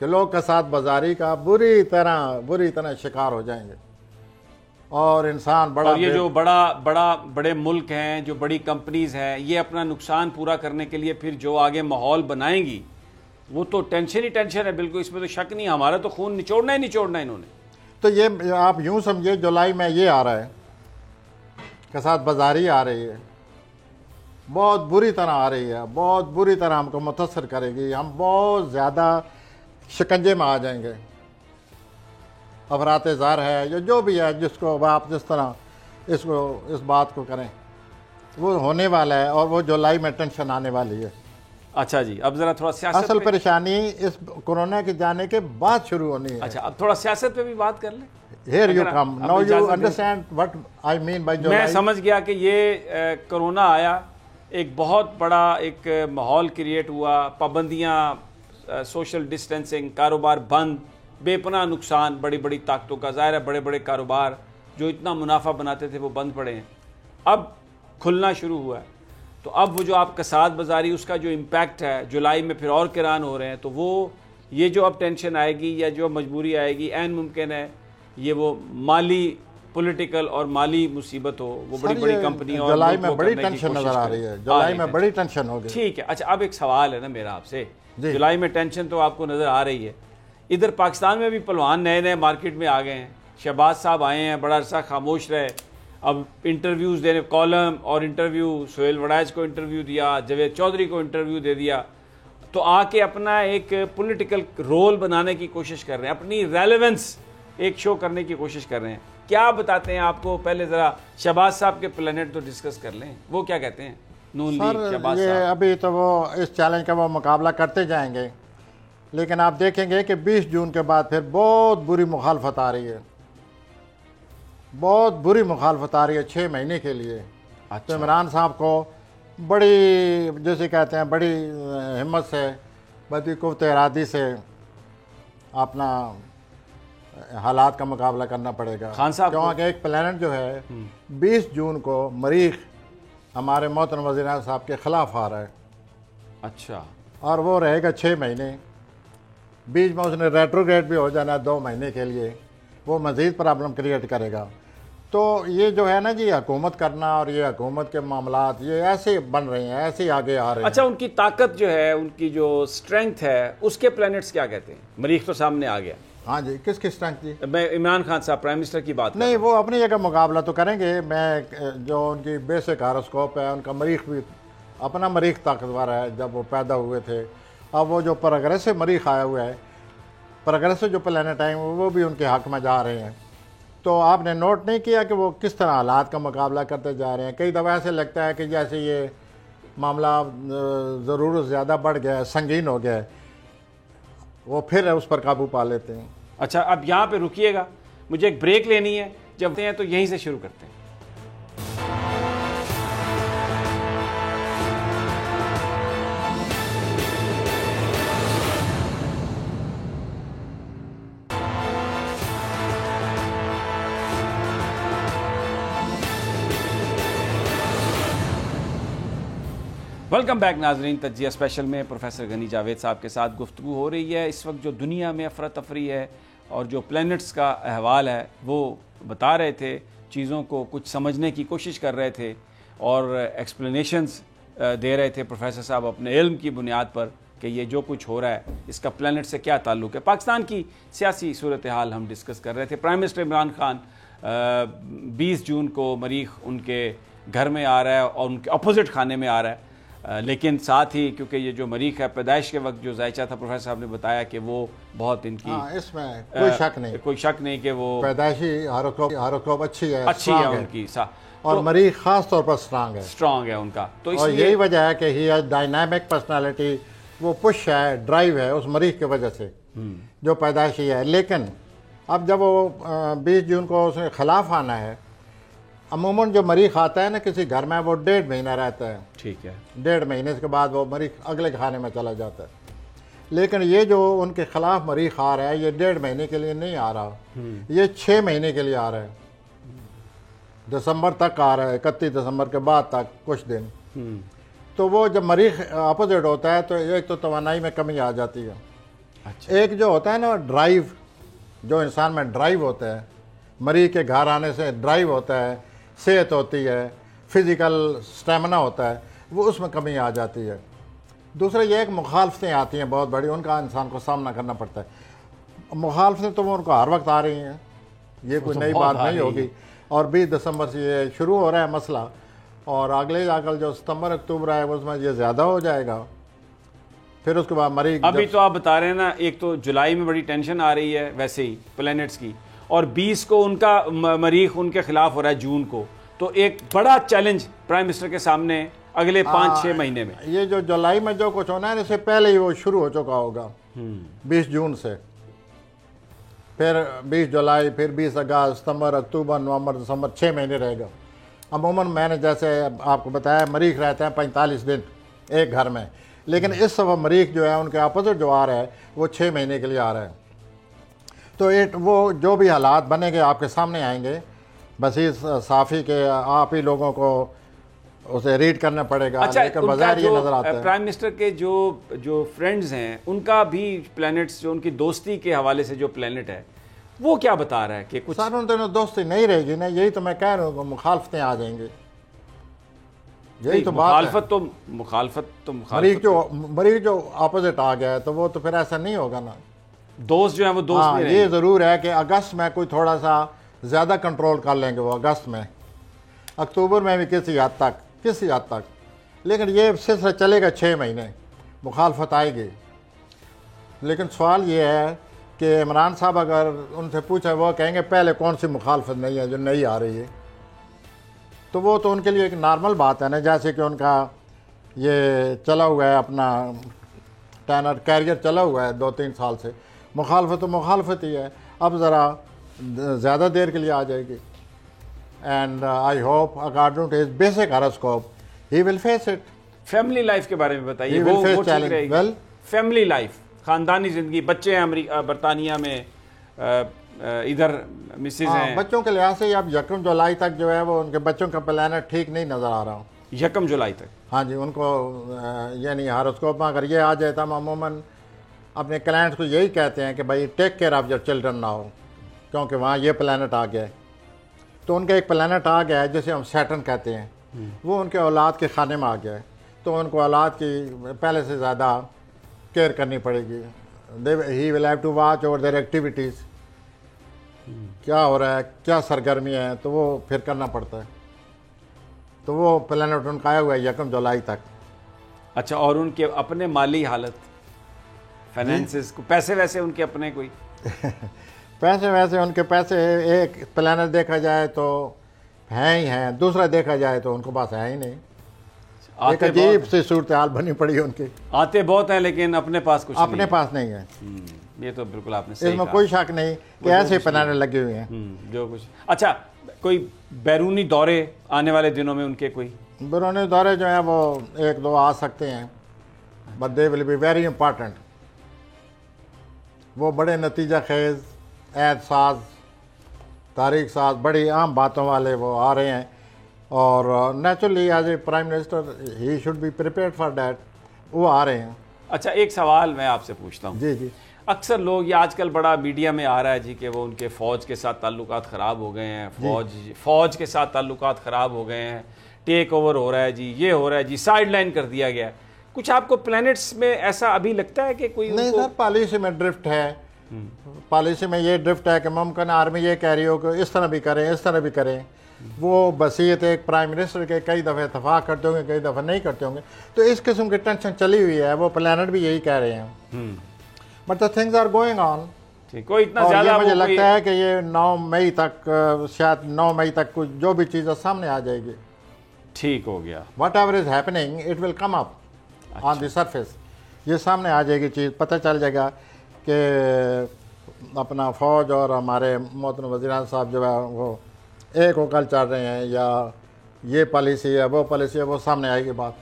کہ لوگ کساد بازاری کا بری طرح شکار ہو جائیں گے، اور انسان اور یہ جو بڑے ملک ہیں، جو بڑی کمپنیز ہیں، یہ اپنا نقصان پورا کرنے کے لیے پھر جو آگے ماحول بنائیں گی وہ تو ٹینشن ہی ٹینشن ہے. بالکل اس میں تو شک نہیں، ہمارا تو خون نچوڑنا ہی نچوڑنا انہوں نے. تو یہ آپ یوں سمجھے جولائی میں یہ آ رہا ہے، کساد بازاری آ رہی ہے، بہت بری طرح آ رہی ہے، بہت بری طرح ہم کو متاثر کرے گی. ہم بہت زیادہ شکنجے میں آ جائیں گے. افراط زار ہے یا جو بھی ہے، جس کو آپ جس طرح اس بات کو کریں، وہ ہونے والا ہے، اور وہ جولائی میں ٹینشن آنے والی ہے. اچھا جی، اب ذرا تھوڑا سیاست اصل پریشانی اس کورونا کے جانے کے بعد شروع ہونی ہے. اچھا، اب تھوڑا سیاست پہ بھی بات کر لیں. Here you come. Now you understand what I mean by July. میں سمجھ گیا کہ یہ کرونا آیا، ایک بہت بڑا ایک ماحول کریٹ ہوا، پابندیاں، سوشل ڈسٹینسنگ، کاروبار بند، بے پناہ نقصان بڑی بڑی طاقتوں کا. ظاہر ہے بڑے بڑے کاروبار جو اتنا منافع بناتے تھے وہ بند پڑے ہیں. اب کھلنا شروع ہوا ہے، تو اب وہ جو آپ کساد بازاری، اس کا جو امپیکٹ ہے، جولائی میں پھر اور کران ہو رہے ہیں، تو وہ یہ جو اب ٹینشن آئے گی یا جو مجبوری آئے گی، عین ممکن ہے یہ وہ مالی پولیٹیکل اور مالی مصیبت ہو. وہ بڑی بڑی کمپنیوں جولائی میں بڑی ٹینشن نظر آ رہی ہے، جولائی میں بڑی ٹینشن ہوگی. ٹھیک ہے. اچھا، اب ایک سوال ہے نا میرا آپ سے. جولائی میں ٹینشن تو آپ کو نظر آ رہی ہے، ادھر پاکستان میں بھی پہلوان نئے نئے مارکیٹ میں آ گئے ہیں. شہباز صاحب آئے ہیں، بڑا عرصہ خاموش رہے، اب انٹرویوز دینے، کالم اور انٹرویو، سہیل وڑائچ کو انٹرویو دیا، جاوید چودھری کو انٹرویو دے دیا، تو آ کے اپنا ایک پولیٹیکل رول بنانے کی کوشش کر رہے ہیں، اپنی ریلیونس ایک شو کرنے کی کوشش کر رہے ہیں. کیا بتاتے ہیں آپ کو؟ پہلے ذرا شہباز صاحب کے پلانٹ تو ڈسکس کر لیں، وہ کیا کہتے ہیں؟ نون لیگ شہباز یہ صاحب ابھی تو وہ اس چیلنج کا وہ مقابلہ کرتے جائیں گے، لیکن آپ دیکھیں گے کہ 20 جون کے بعد پھر بہت بری مخالفت آ رہی ہے، بہت بری مخالفت آ رہی ہے 6 مہینے کے لیے. تو عمران صاحب کو بڑی، جیسے کہتے ہیں، بڑی ہمت سے، بڑی قوت ارادی سے اپنا حالات کا مقابلہ کرنا پڑے گا. خان صاحب کیونکہ ایک پلانٹ جو ہے 20 جون کو مریخ ہمارے محترم وزیر اعظم صاحب کے خلاف آ رہا ہے. اچھا. اور وہ رہے گا 6 مہینے، بیچ میں اس نے ریٹروگریڈ بھی ہو جانا 2 مہینے کے لیے، وہ مزید پرابلم کریٹ کرے گا. تو یہ جو ہے نا جی حکومت کرنا اور یہ حکومت کے معاملات یہ ایسے بن رہے ہیں، ایسے آگے آ رہے ہیں. اچھا، ان کی طاقت جو ہے، ان کی جو اسٹرینتھ ہے، اس کے پلانٹس کیا کہتے ہیں؟ مریخ تو سامنے آ گیا. ہاں جی، کس کی اسٹرینتھ جی؟ میں عمران خان صاحب پرائم منسٹر کی بات نہیں، وہ اپنی جگہ مقابلہ تو کریں گے. میں جو ان کی بیسک ہاروسکوپ ہے، ان کا مریخ بھی اپنا مریخ طاقتور ہے جب وہ پیدا ہوئے تھے. اب وہ جو پروگریسو مریخ آیا ہوا ہے، پروگریسو جو پلانٹ ہیں وہ بھی ان کے حق میں جا رہے ہیں. تو آپ نے نوٹ نہیں کیا کہ وہ کس طرح حالات کا مقابلہ کرتے جا رہے ہیں. کئی دفعہ ایسے لگتا ہے کہ جیسے یہ معاملہ ضرورت زیادہ بڑھ گیا ہے، سنگین ہو گیا ہے، وہ پھر اس پر قابو پا لیتے ہیں. اچھا، اب یہاں پہ رکیے گا، مجھے ایک بریک لینی ہے. جب ہیں تو یہیں سے شروع کرتے ہیں. ویلکم بیک ناظرین. تجزیہ اسپیشل میں پروفیسر غنی جاوید صاحب کے ساتھ گفتگو ہو رہی ہے. اس وقت جو دنیا میں افراتفری ہے اور جو پلینٹس کا احوال ہے وہ بتا رہے تھے، چیزوں کو کچھ سمجھنے کی کوشش کر رہے تھے اور ایکسپلینیشنز دے رہے تھے پروفیسر صاحب اپنے علم کی بنیاد پر کہ یہ جو کچھ ہو رہا ہے اس کا پلینٹ سے کیا تعلق ہے. پاکستان کی سیاسی صورتحال ہم ڈسکس کر رہے تھے. پرائم منسٹر عمران خان 20 جون کو مریخ ان کے گھر میں آ رہا ہے اور ان کے اپوزٹ خانے میں آ رہا ہے. لیکن ساتھ ہی کیونکہ یہ جو مریخ ہے پیدائش کے وقت جو ذائچہ تھا، پروفیسر صاحب نے بتایا کہ وہ بہت ان کی اس میں کوئی شک نہیں کہ وہ پیدائشی ہاروسکوپ اچھی ہے ان کی، اور مریخ خاص طور پر اسٹرانگ ہے ان کا. تو اور یہی وجہ ہے کہ ہی ڈائنامک پرسنالٹی، وہ پش ہے، ڈرائیو ہے اس مریخ کی وجہ سے جو پیدائشی ہے. لیکن اب جب وہ 20 جون کو اس نے خلاف آنا ہے، عموماً جو مریخ آتا ہے نا کسی گھر میں، وہ 1.5 مہینہ رہتا ہے. ٹھیک ہے، 1.5 مہینے کے بعد وہ مریخ اگلے خانے میں چلا جاتا ہے. لیکن یہ جو ان کے خلاف مریخ آ رہا ہے، یہ 1.5 مہینے کے لیے نہیں آ رہا، یہ 6 مہینے کے لیے آ رہا ہے. دسمبر تک آ رہا ہے، 31 دسمبر کے بعد تک کچھ دن. تو وہ جب مریخ اپوزٹ ہوتا ہے تو ایک تو توانائی میں کمی آ جاتی ہے. ایک جو ہوتا ہے نا ڈرائیو، جو انسان میں ڈرائیو ہوتا ہے، مریخ کے گھر آنے سے ڈرائیو ہوتا ہے، صحت ہوتی ہے، فزیکل سٹیمنا ہوتا ہے، وہ اس میں کمی آ جاتی ہے. دوسرا یہ ایک مخالفتیں آتی ہیں بہت بڑی، ان کا انسان کو سامنا کرنا پڑتا ہے. مخالفتیں تو وہ ان کو ہر وقت آ رہی ہیں، یہ کوئی نئی بات نہیں ہوگی. اور 20 دسمبر سے یہ شروع ہو رہا ہے مسئلہ، اور اگلے جو ستمبر اکتوبر ہے اس میں یہ زیادہ ہو جائے گا. پھر اس کے بعد مریخ ابھی تو آپ بتا رہے ہیں نا، ایک تو جولائی میں بڑی ٹینشن آ رہی ہے ویسے ہی پلینٹس کی، اور 20 کو ان کا مریخ ان کے خلاف ہو رہا ہے جون کو. تو ایک بڑا چیلنج پرائم منسٹر کے سامنے اگلے 5-6 مہینے میں. یہ جو جولائی میں جو کچھ ہونا ہے اس سے پہلے ہی وہ شروع ہو چکا ہوگا 20 جون سے. پھر 20 جولائی، پھر 20 اگست، ستمبر، اکتوبر، نومبر، دسمبر، 6 مہینے رہے گا. عموماً میں نے جیسے آپ کو بتایا مریخ رہتے ہیں 45 دن ایک گھر میں، لیکن اس دفعہ مریخ جو ہے ان کے اپوزٹ جو آ رہا ہے وہ 6 مہینے کے لیے آ رہا ہے. تو وہ جو بھی حالات بنے گے آپ کے سامنے آئیں گے. بصیر صافی کے آپ ہی لوگوں کو اسے ریڈ کرنا پڑے گا. لیکن بظاہر یہ نظر آتا ہے پرائم منسٹر کے جو فرینڈز ہیں ان کا بھی پلینٹس، جو ان کی دوستی کے حوالے سے جو پلینٹ ہے وہ کیا بتا رہا ہے کہ کچھ سر ان دونوں دوستی نہیں رہے گی نا. یہی تو میں کہہ رہا ہوں، مخالفتیں آ جائیں گے. یہی تو بات ہے. مخالفت مریخ جو اپوزٹ آ گیا ہے تو وہ تو پھر ایسا نہیں ہوگا نا. دوست جو ہیں وہ دوست نہیں رہیں گے. یہ ضرور ہے کہ اگست میں کوئی تھوڑا سا زیادہ کنٹرول کر لیں گے وہ، اگست میں، اکتوبر میں بھی کسی حد تک. لیکن یہ سلسلہ چلے گا 6 مہینے، مخالفت آئے گی. لیکن سوال یہ ہے کہ عمران صاحب اگر ان سے پوچھا، وہ کہیں گے پہلے کون سی مخالفت نہیں ہے جو نہیں آ رہی ہے. تو وہ تو ان کے لیے ایک نارمل بات ہے نا. جیسے کہ ان کا یہ چلا ہوا ہے اپنا ٹینر کیریئر چلا ہوا ہے 2-3 سال سے. مخالفت تو مخالفت ہی ہے. اب ذرا زیادہ دیر کے لیے آ جائے گی. And I hope according to his basic horoscope he will face it. Family life کے بارے میں بتائیے. وہ ٹھیک رہے گی؟ فیملی لائف، خاندانی زندگی، بچے ہیں برطانیہ میں، ادھر مسز ہیں. بچوں کے لحاظ سے اب 1 جولائی تک جو ہے وہ ان کے بچوں کا پلانٹ ٹھیک نہیں نظر آ رہا. 1 جولائی تک؟ ہاں جی. ان کو یعنی ہاروسکوپ میں اگر یہ آ جائے تو ہم عموماً اپنے کلائنٹس کو یہی کہتے ہیں کہ بھائی take care of your children now, کیونکہ وہاں یہ پلانٹ آ گیا ہے. تو ان کا ایک پلانٹ آ گیا ہے جسے ہم سیٹرن کہتے ہیں، وہ ان کے اولاد کے خانے میں آ گیا ہے، تو ان کو اولاد کی پہلے سے زیادہ کیئر کرنی پڑے گی. He will have to watch over their activities, کیا ہو رہا ہے، کیا سرگرمی ہے، تو وہ پھر کرنا پڑتا ہے. تو وہ پلانٹ ان کا آیا ہوا ہے 1 جولائی تک. اچھا، اور ان کے اپنے مالی حالت، فائنینسز کو، پیسے ویسے ان کے اپنے کوئی؟ پیسے ویسے ان کے پیسے، ایک پلانٹ دیکھا جائے تو ہیں ہی ہیں، دوسرا دیکھا جائے تو ان کے پاس ہے ہی نہیں. ایک عجیب سی صورتحال بنی پڑی ہے ان کی. آتے بہت ہیں لیکن اپنے پاس کچھ اپنے پاس نہیں ہے. یہ تو بالکل آپ نے اس صحیح میں کہا. کوئی شک نہیں کہ ایسے پلانٹ لگے ہوئے ہیں. جو کچھ. اچھا، کوئی بیرونی دورے آنے والے دنوں میں ان کے کوئی؟ بیرونی دورے جو ہیں وہ 1-2 آ سکتے ہیں، but they will be very important. وہ بڑے نتیجہ خیز، عہد ساز، تاریخ ساز، بڑی عام باتوں والے وہ آ رہے ہیں، اور naturally as a prime minister he should be prepared for that. وہ آ رہے ہیں. اچھا، ایک سوال میں آپ سے پوچھتا ہوں. جی جی. اکثر لوگ، یہ آج کل بڑا میڈیا میں آ رہا ہے جی کہ وہ ان کے فوج کے ساتھ تعلقات خراب ہو گئے ہیں، فوج کے ساتھ تعلقات خراب ہو گئے ہیں، ٹیک اوور ہو رہا ہے جی، یہ ہو رہا ہے جی، سائڈ لائن کر دیا گیا ہے. کچھ آپ کو پلانٹس میں ایسا ابھی لگتا ہے کہ کوئی؟ نہیں سر، پالیسی میں ڈرفٹ ہے. پالیسی میں یہ ڈرفٹ ہے کہ ممکن آرمی یہ کہہ رہی ہو کہ اس طرح بھی کریں، اس طرح بھی کریں. وہ بصیت ایک پرائم منسٹر کے کئی دفعہ اتفاق کرتے ہوں گے، کئی دفعہ نہیں کرتے ہوں گے. تو اس قسم کی ٹینشن چلی ہوئی ہے. وہ پلانٹ بھی یہی کہہ رہے ہیں. But the things are going on. کوئی اتنا اور زیادہ یہ مجھے لگتا ہے کہ یہ 9 مئی تک، شاید 9 مئی تک کچھ جو بھی چیز سامنے آ جائے گی. ٹھیک ہو گیا. What ever is happening it will come up on the surface. یہ سامنے آ جائے گی چیز، پتہ چل جائے گا کہ اپنا فوج اور ہمارے محترم وزیر اعظم صاحب جو ہے وہ ایک ہو کر چل رہے ہیں، یا یہ پالیسی ہے، وہ پالیسی ہے. وہ سامنے آئے گی بات.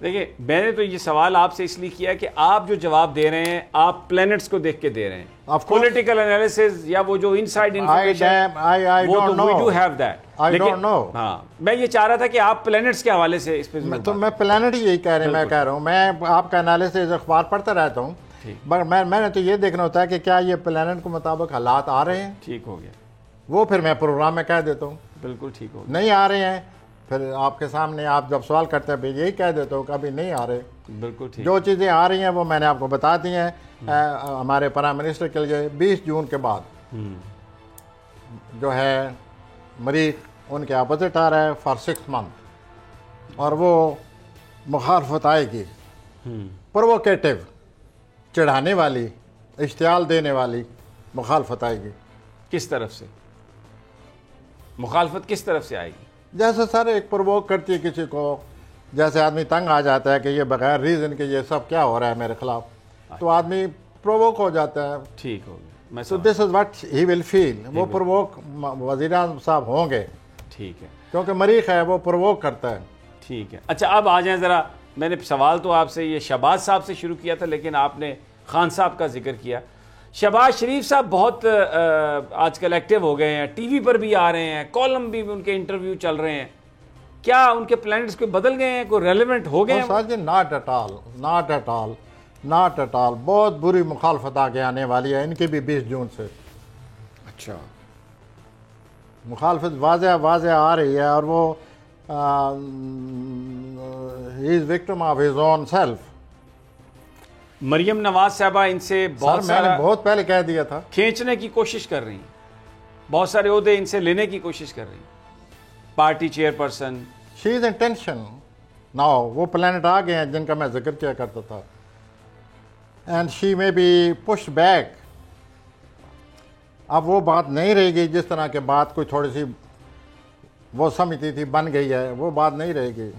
دیکھیں، میں نے تو یہ سوال آپ سے اس لیے کیا کہ آپ جو جواب دے رہے ہیں آپ پلانٹس کو دیکھ کے دے رہے ہیں. پولیٹیکل انالیسز یا وہ جو انسائیڈ انفارمیشن، وہ تو وی ڈو ہیو دیٹ. لیکن ہاں، میں یہ چاہ رہا تھا کہ آپ پلانٹس کے حوالے سے اس پہ تو میں پلانٹ ہی یہی کہہ رہا ہوں. میں آپ کا انالیسز اخبار پڑھتا رہتا ہوں، میں نے تو یہ دیکھنا ہوتا ہے کہ کیا یہ پلانٹ کے مطابق حالات آ رہے ہیں. ٹھیک ہو گیا. وہ پھر میں پروگرام میں کہہ دیتا ہوں. بالکل ٹھیک ہو گیا. نہیں آ رہے ہیں پھر آپ کے سامنے آپ جب سوال کرتے ہیں یہی کہہ دیتا ہوں کہ ابھی نہیں آ رہے. بالکل ٹھیک. جو چیزیں آ رہی ہیں وہ میں نے آپ کو بتا دی ہیں. ہمارے پرائم منسٹر کے لیے 20 جون کے بعد جو ہے مریخ ان کے اپوزٹ آ رہا ہے فار 6 منتھ، اور وہ مخالفت آئے گی، پرووکیٹو، چڑھانے والی، اشتعال دینے والی مخالفت آئے گی. کس طرف سے مخالفت، کس طرف سے آئے گی؟ جیسے سر ایک پرووک کرتی ہے کسی کو، جیسے آدمی تنگ آ جاتا ہے کہ یہ بغیر ریزن کے یہ سب کیا ہو رہا ہے میرے خلاف، تو آدمی پرووک ہو جاتا ہے. ٹھیک ہو گیا. سو دس از واٹ ہی ول فیل. وہ پرووک وزیر اعظم صاحب ہوں گے. ٹھیک ہے. کیونکہ مریخ ہے، وہ پرووک کرتا ہے. ٹھیک ہے. اچھا، اب آ جائیں ذرا. میں نے سوال تو آپ سے یہ شہباز صاحب سے شروع کیا تھا، لیکن آپ نے خان صاحب کا ذکر کیا. شہباز شریف صاحب بہت آج کل ایکٹیو ہو گئے ہیں، ٹی وی پر بھی آ رہے ہیں، کالم بھی ان کے انٹرویو چل رہے ہیں. کیا ان کے پلانٹس کوئی بدل گئے ہیں، کوئی ریلیونٹ ہو گئے ہیں؟ سر جی ناٹ ایٹ آل. بہت بری مخالفت آگے آنے والی ہے ان کی بھی 20 جون سے. اچھا، مخالفت واضح آ رہی ہے، اور وہ he is victim of his own self. Maryam Nawaz صاحبہ ان سے بہت میں نے بہت پہلے کہہ دیا تھا، کھینچنے کی کوشش کر رہی ہیں، بہت سارے عہدے ان سے لینے کی کوشش کر رہی ہیں. Party chairperson. She is in tension now. وہ پلانٹ آ گئے ہیں جن کا میں ذکر کیا کرتا تھا، اینڈ شی میں بی پش بیک. اب وہ بات نہیں رہے گی جس طرح کے بات کوئی تھوڑی سی وہ سمجھتی تھی بن گئی ہے، وہ بات نہیں رہے گی.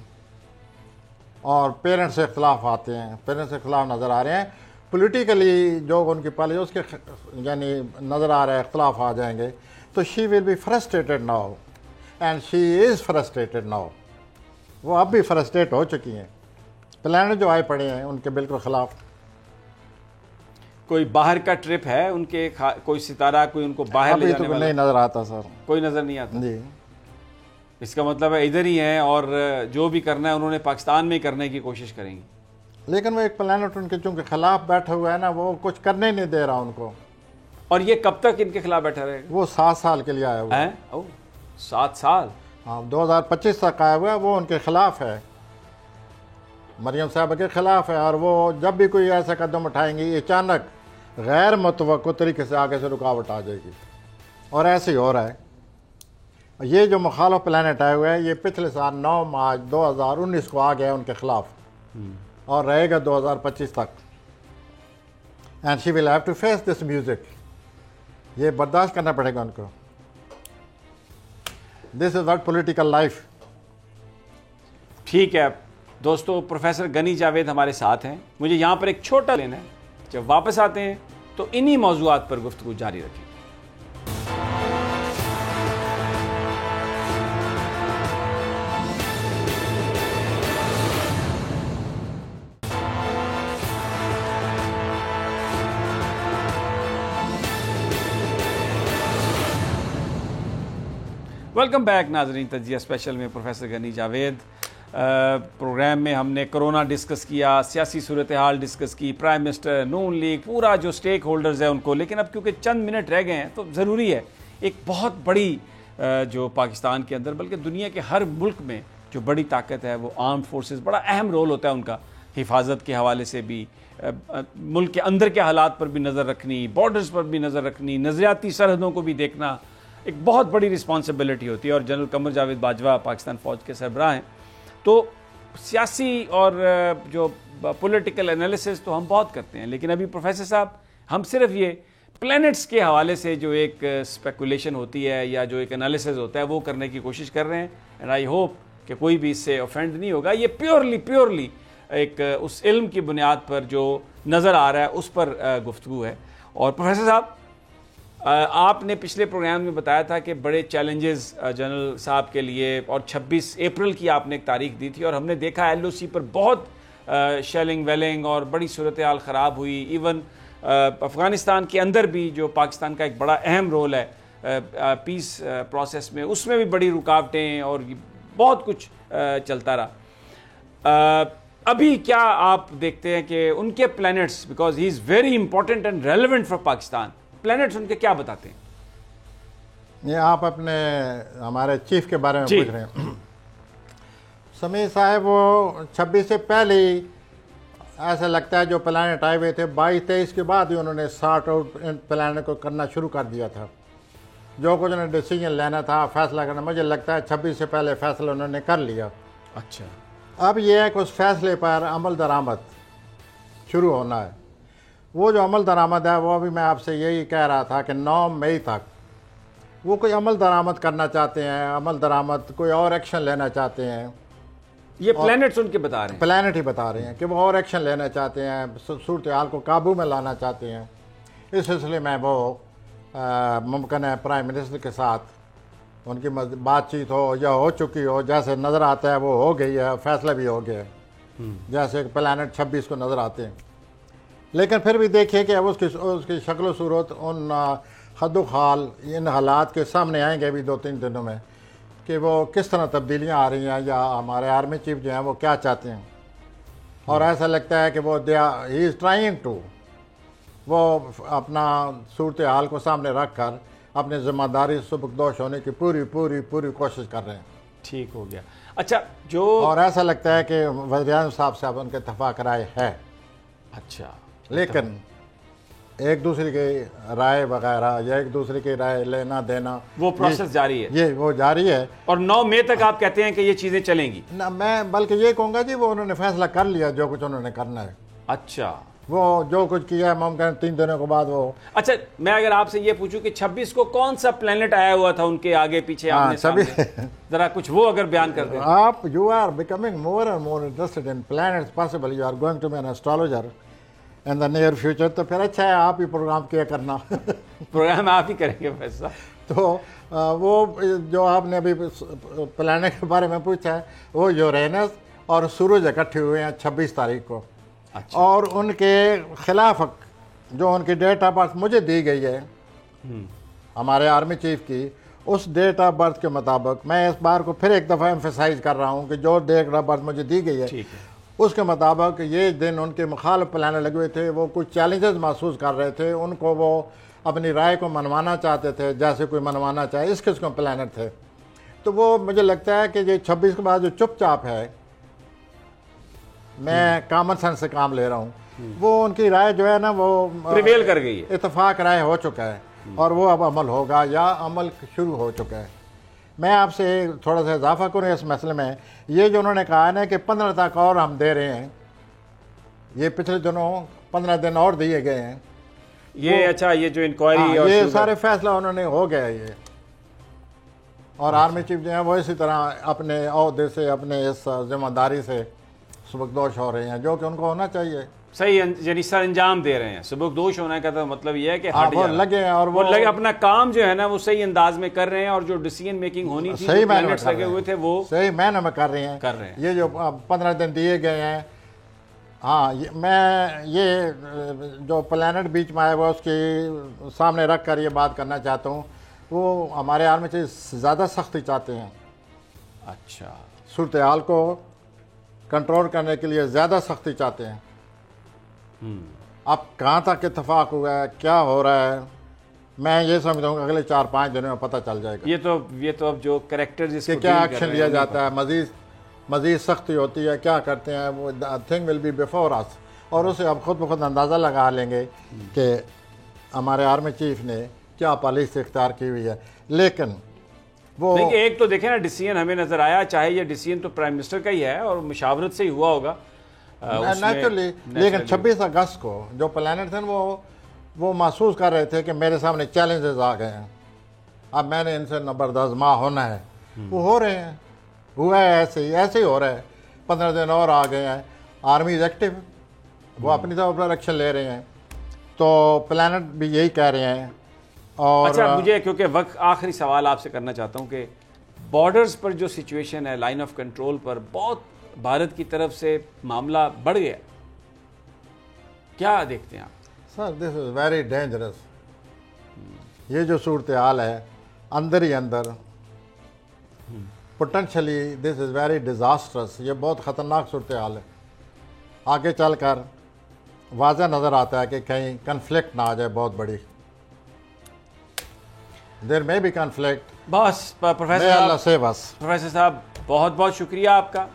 اور پیرنٹس سے اختلاف آتے ہیں، پیرنٹس سے اختلاف نظر آ رہے ہیں. پولیٹیکلی جو ان کی پالیسی اس کے یعنی نظر آ رہا ہے اختلاف آ جائیں گے. تو she will be frustrated now, and she is frustrated now. وہ اب بھی فرسٹریٹ ہو چکی ہیں. پلانٹ جو آئے پڑے ہیں ان کے بالکل خلاف. کوئی باہر کا ٹرپ ہے ان کے، کوئی ستارہ کوئی ان کو باہر لے جانے والا؟ نہیں نظر آتا سر، کوئی نظر نہیں آتا. جی، اس کا مطلب ہے ادھر ہی ہیں، اور جو بھی کرنا ہے انہوں نے پاکستان میں کرنے کی کوشش کریں گی. لیکن وہ ایک پلانٹ ان کے چونکہ خلاف بیٹھا ہوا ہے نا، وہ کچھ کرنے نہیں دے رہا ان کو. اور یہ کب تک ان کے خلاف بیٹھا رہے گا؟ وہ 7 سال کے لیے آیا ہوا ہے. 7 سال؟ ہاں 2025 تک آیا ہوا ہے، وہ ان کے خلاف ہے، مریم صاحبہ کے خلاف ہے، اور وہ جب بھی کوئی ایسا قدم اٹھائیں گی اچانک غیر متوقع طریقے سے آگے سے رکاوٹ آ جائے گی، اور ایسے ہی ہو رہا ہے۔ یہ جو مخالف پلانٹ آئے ہوئے ہیں یہ پچھلے سال 9 مارچ 2019 کو آ گیا ان کے خلاف، اور رہے گا 2025 تک، and she will have to face this music, یہ برداشت کرنا پڑے گا ان کو۔ This is not political life. ٹھیک ہے دوستو، پروفیسر غنی جاوید ہمارے ساتھ ہیں، مجھے یہاں پر ایک چھوٹا لینا ہے، جب واپس آتے ہیں تو انہی موضوعات پر گفتگو جاری رکھیں۔ ویلکم بیک ناظرین، تجزیہ اسپیشل میں پروفیسر غنی جاوید۔ پروگرام میں ہم نے کرونا ڈسکس کیا، سیاسی صورتحال ڈسکس کی، پرائم منسٹر، نون لیگ، پورا جو سٹیک ہولڈرز ہیں ان کو، لیکن اب کیونکہ چند منٹ رہ گئے ہیں تو ضروری ہے ایک بہت بڑی جو پاکستان کے اندر بلکہ دنیا کے ہر ملک میں جو بڑی طاقت ہے وہ آرمڈ فورسز، بڑا اہم رول ہوتا ہے ان کا، حفاظت کے حوالے سے بھی، ملک کے اندر کے حالات پر بھی نظر رکھنی، بارڈرز پر بھی نظر رکھنی، نظریاتی سرحدوں کو بھی دیکھنا، ایک بہت بڑی رسپانسبلٹی ہوتی ہے۔ اور جنرل قمر جاوید باجوہ پاکستان فوج کے سربراہ ہیں، تو سیاسی اور جو پولیٹیکل انالیسس تو ہم بہت کرتے ہیں، لیکن ابھی پروفیسر صاحب ہم صرف یہ پلینٹس کے حوالے سے جو ایک اسپیکولیشن ہوتی ہے یا جو ایک انالیسس ہوتا ہے وہ کرنے کی کوشش کر رہے ہیں، اینڈ آئی ہوپ کہ کوئی بھی اس سے اوفینڈ نہیں ہوگا۔ یہ پیورلی ایک اس علم کی بنیاد پر جو نظر آ رہا ہے اس پر گفتگو ہے۔ اور پروفیسر صاحب، آپ نے پچھلے پروگرام میں بتایا تھا کہ بڑے چیلنجز جنرل صاحب کے لیے، اور 26 اپریل کی آپ نے ایک تاریخ دی تھی، اور ہم نے دیکھا ایل او سی پر بہت شیلنگ ویلنگ اور بڑی صورتحال خراب ہوئی، ایون افغانستان کے اندر بھی جو پاکستان کا ایک بڑا اہم رول ہے پیس پروسیس میں، اس میں بھی بڑی رکاوٹیں اور بہت کچھ چلتا رہا۔ ابھی کیا آپ دیکھتے ہیں کہ ان کے planets, because he is very important and relevant for Pakistan, planets ان کے کیا بتاتے ہیں؟ یہ آپ اپنے ہمارے چیف کے بارے میں پوچھ رہے ہیں۔ سمیع صاحب، وہ 26 سے پہلے ہی ایسا لگتا ہے جو پلانٹ آئے ہوئے تھے 22-23 کے بعد ہی انہوں نے سارٹ آؤٹ ان پلانٹ کو کرنا شروع کر دیا تھا، جو کچھ انہوں نے ڈیسیجن لینا تھا، فیصلہ کرنا، مجھے لگتا ہے 26 سے پہلے فیصلہ انہوں نے کر لیا۔ اچھا، اب یہ ہے کہ اس فیصلے پر عمل درآمد شروع ہونا ہے۔ وہ جو عمل درآمد ہے وہ ابھی میں آپ سے یہی کہہ رہا تھا کہ 9 مئی تک وہ کوئی عمل درآمد کرنا چاہتے ہیں، عمل درآمد کوئی اور ایکشن لینا چاہتے ہیں۔ یہ پلانٹس ان کے بتا رہے ہیں، پلانٹ ہی بتا رہے ہیں کہ وہ اور ایکشن لینا چاہتے ہیں، صورتحال کو قابو میں لانا چاہتے ہیں۔ اس سلسلے میں وہ ممکن ہے پرائم منسٹر کے ساتھ ان کی بات چیت ہو یا ہو چکی ہو، جیسے نظر آتا ہے وہ ہو گئی ہے، فیصلہ بھی ہو گیا ہے، جیسے پلانٹ 26 کو نظر آتے ہیں۔ لیکن پھر بھی دیکھیے کہ اب اس کی شکل و صورت ان خد و خال ان حالات کے سامنے آئیں گے ابھی 2-3 دنوں میں کہ وہ کس طرح تبدیلیاں آ رہی ہیں، یا ہمارے آرمی چیف جو ہیں وہ کیا چاہتے ہیں۔ اور ایسا لگتا ہے کہ وہ ہی از ٹرائنگ ٹو، وہ اپنا صورتحال کو سامنے رکھ کر اپنی ذمہ داری سبکدوش ہونے کی پوری کوشش کر رہے ہیں۔ ٹھیک ہو گیا۔ اچھا، جو اور ایسا لگتا ہے کہ وزیر اعظم صاحب سے ان کے اتفاق رائے ہے، اچھا، لیکن ایک دوسرے کی رائے وغیرہ یا ایک دوسرے کی رائے لینا دینا وہ پروسیس جاری ہے، یہ وہ جاری ہے، اور 9 مئی تک آپ کہتے ہیں کہ یہ چیزیں چلیں گی؟ نہ میں بلکہ یہ کہوں گا جی وہ انہوں نے فیصلہ کر لیا جو کچھ انہوں نے کرنا ہے۔ اچھا، وہ جو کچھ کیا ہے ممکن 3 دنوں کے بعد وہ اچھا، میں اگر آپ سے یہ پوچھوں کہ 26 کو کون سا پلانٹ آیا ہوا تھا ان کے آگے پیچھے، ذرا کچھ وہ اگر بیان کر دیں۔ آپ you are becoming more and more interested in planets, possible you are going to be an astrologer in the near future, تو پھر اچھا ہے آپ ہی پروگرام کیا کرنا۔ پروگرام آپ ہی کریں گے ویسا۔ تو وہ جو آپ نے ابھی پلانٹ کے بارے میں پوچھا ہے، وہ یورینس اور سورج اکٹھے ہوئے ہیں 26 تاریخ کو، اور ان کے خلاف جو ان کی ڈیٹ آف برتھ مجھے دی گئی ہے ہمارے آرمی چیف کی، اس ڈیٹ آف برتھ کے مطابق، میں اس بار کو پھر ایک دفعہ ایمفیسائز کر رہا ہوں کہ جو ڈیٹ آف برتھ مجھے دی گئی ہے اس کے مطابق یہ دن ان کے مخالف پلانے لگے ہوئے تھے، وہ کچھ چیلنجز محسوس کر رہے تھے، ان کو وہ اپنی رائے کو منوانا چاہتے تھے جیسے کوئی منوانا چاہے، اس قسم کے پلانٹ تھے۔ تو وہ مجھے لگتا ہے کہ یہ 26 کے بعد جو چپ چاپ ہے، میں کامن سینس سے کام لے رہا ہوں، وہ ان کی رائے جو ہے نا وہ پریویل کر گئی ہے، اتفاق رائے ہو چکا ہے اور وہ اب عمل ہوگا یا عمل شروع ہو چکا ہے۔ میں آپ سے تھوڑا سا اضافہ کروں اس مسئلے میں، یہ جو انہوں نے کہا نا کہ 15 تک اور ہم دے رہے ہیں، یہ پچھلے دنوں 15 دن اور دیے گئے ہیں یہ اچھا یہ جو انکوائری اور یہ سارے فیصلہ انہوں نے ہو گیا یہ، اور آرمی چیف جو ہیں وہ اسی طرح اپنے عہدے سے اپنے اس ذمہ داری سے سبکدوش ہو رہے ہیں، جو کہ ان کو ہونا چاہیے۔ صحیح، یعنی سر انجام دے رہے ہیں۔ سبکدوش ہونے کا تو مطلب یہ ہے کہ ہٹ وہ جا رہا ہے، لگے ہیں اور وہ لگے اپنا کام جو ہے نا وہ صحیح انداز میں کر رہے ہیں، اور جو ڈیسیژن میکنگ ہونی تھی، صحیح جو معنی میں پلانٹس کر لگے رہے ہوئے تھے ہیں، وہ صحیح معنی میں کر رہے ہیں۔ یہ جو 15 دن دیے گئے ہیں، ہاں میں یہ جو پلانٹ بیچ میں آیا ہوا اس کے سامنے رکھ کر یہ بات کرنا چاہتا ہوں، وہ ہمارے آرمی چیف زیادہ سختی چاہتے ہیں، اچھا صورتحال کو کنٹرول کرنے کے لیے زیادہ سختی چاہتے ہیں۔ اب کہاں تک اتفاق ہوا ہے، کیا ہو رہا ہے، میں یہ سمجھتا ہوں کہ اگلے 4-5 دنوں میں پتہ چل جائے گا یہ تو اب جو کریکٹر جس کہ کو کیا deal کر ایکشن رہے لیا ہیں جاتا ہے، مزید سختی ہوتی ہے، کیا کرتے ہیں، وہ تھنگ ول بی بیفور اس، اور اسے اب خود بخود اندازہ لگا لیں گے کہ ہمارے آرمی چیف نے کیا پالیسی اختیار کی ہوئی ہے۔ لیکن وہ دیکھیں ایک تو دیکھیں نا ڈیسیژن ہمیں نظر آیا، چاہے یہ ڈیسیژن تو پرائم منسٹر کا ہی ہے اور مشاورت سے ہی ہوا ہوگا نیچرلی، لیکن 26 اگست کو جو پلانٹ تھے وہ محسوس کر رہے تھے کہ میرے سامنے چیلنجز آ گئے ہیں، اب میں نے ان سے نبردازما ہونا ہے، وہ ہو رہے ہیں، ہوا ہے ایسے ہی ہو رہا ہے۔ 15 دن اور آ گئے ہیں، آرمی از ایکٹیو، وہ اپنی طرف پر ایکشن لے رہے ہیں، تو پلانٹ بھی یہی کہہ رہے ہیں۔ اور اچھا مجھے کیونکہ وقت، آخری سوال آپ سے کرنا چاہتا ہوں کہ بارڈرز پر جو سچویشن ہے، لائن آف کنٹرول پر بہت بھارت کی طرف سے معاملہ بڑھ گیا، کیا دیکھتے ہیں آپ؟ سر دس از ویری ڈینجرس، یہ جو صورتحال ہے اندر ہی اندر potentially this is very disastrous, یہ بہت خطرناک صورتحال ہے۔ آگے چل کر واضح نظر آتا ہے کہ کہیں کنفلکٹ نہ آ جائے بہت بڑی، دیر میں بھی کنفلکٹ، بس میں اللہ سے بس۔ پروفیسر صاحب بہت بہت شکریہ آپ کا،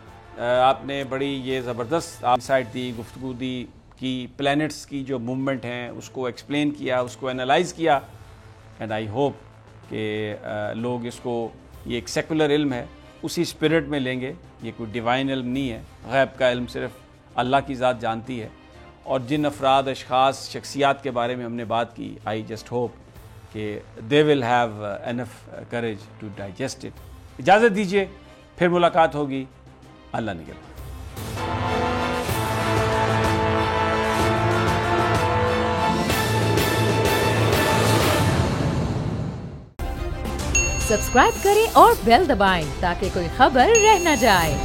آپ نے بڑی یہ زبردست انسائٹ دی، گفتگو دی کہ پلانٹس کی جو موومنٹ ہیں اس کو ایکسپلین کیا، اس کو انالائز کیا، اینڈ آئی ہوپ کہ لوگ اس کو، یہ ایک سیکولر علم ہے، اسی اسپرٹ میں لیں گے، یہ کوئی ڈیوائن علم نہیں ہے، غیب کا علم صرف اللہ کی ذات جانتی ہے، اور جن افراد، اشخاص، شخصیات کے بارے میں ہم نے بات کی، آئی جسٹ ہوپ کہ they will have enough courage to digest it. اجازت دیجیے، پھر ملاقات ہوگی، اللہ نگہبان۔ سبسکرائب کریں اور بیل دبائیں تاکہ کوئی خبر رہ نہ جائے۔